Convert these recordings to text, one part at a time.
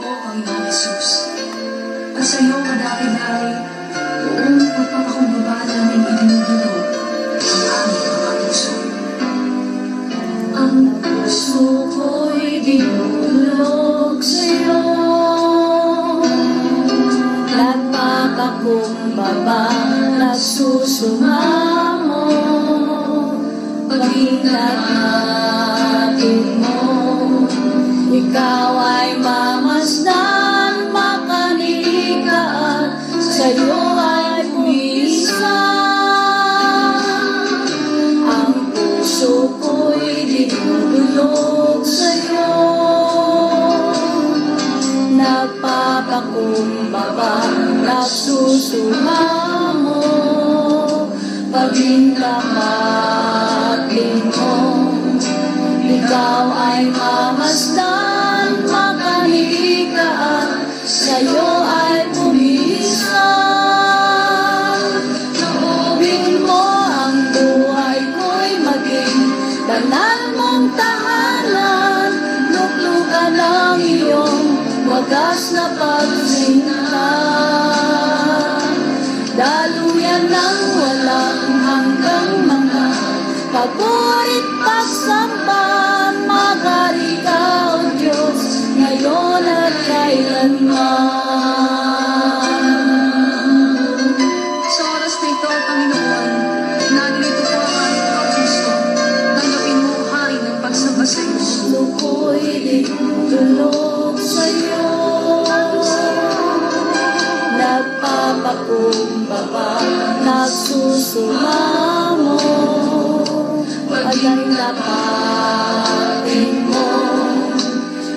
mo, Panginoong Jesus. At sa iyo, kadakilay, buong pagpapakumbaba namin idinudulog ang aming mga puso. Ang puso ko'y dinulog sa iyo, nagpapakumbaba, nagsusumamo, pag-ingat natin mo. Ikaw ay mamasdan, makanikaan, sa'yo ay pumisan. Ang puso ko'y dinudulog sa'yo, nagpapakumbaba, nagsusumamo, pag-inamatin mo. Ikaw ay mamasdan, makanikaan, sa'yo ay pumisan. Loobin mo ang buhay ko'y maging banal mong tahanan, luklukan ang iyong wagas na pagsinta. Daluyan ng walang hanggang mga paborit pagsamba, magari ka, O Diyos, ngayon at kailanman. Sa oras na ito, Panginoon, naririto po ang aming mga puso. Tanggapin mo ang hain ng pagsamba sa iyo. Puso ko'y dinudulog sa iyo, nagpapakumbaba, nagsusumamo, pag-inamatin mo.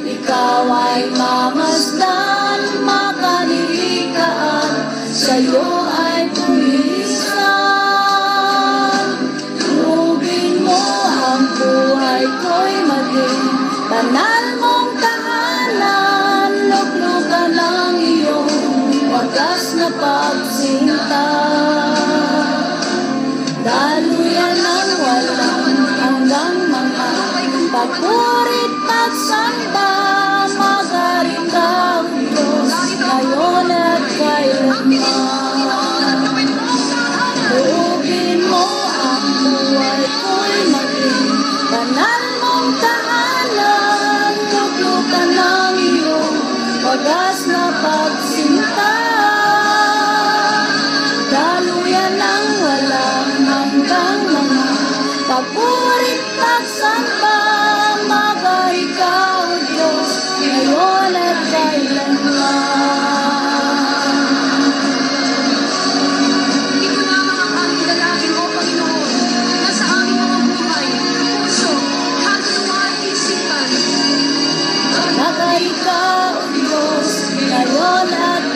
Ikaw ay mamasdan, makanikaan, sa'yo ay pumisan. Loobin mo ang buhay ko'y maging banal mong tahanan, luklukan ang iyong wagas na pagsinta. Daluyan ng walang hanggang mga paborit pagsamba, magari ka, O Diyos, ngayon at kailanman. Loobin mo ang buhay ko'y maging banal mong tahanan, luklukan ang iyong wagas na pagsinta. Daluyan ng walang hanggang mga paborit pagsamba, magari ka, O Diyos, ngayon at kailanman. Ito lamang ang aming dalangin, O Panginoon, na sa aming mga buhay, puso, kaluluwa at isipan. Magari ka, O Diyos, ngayon at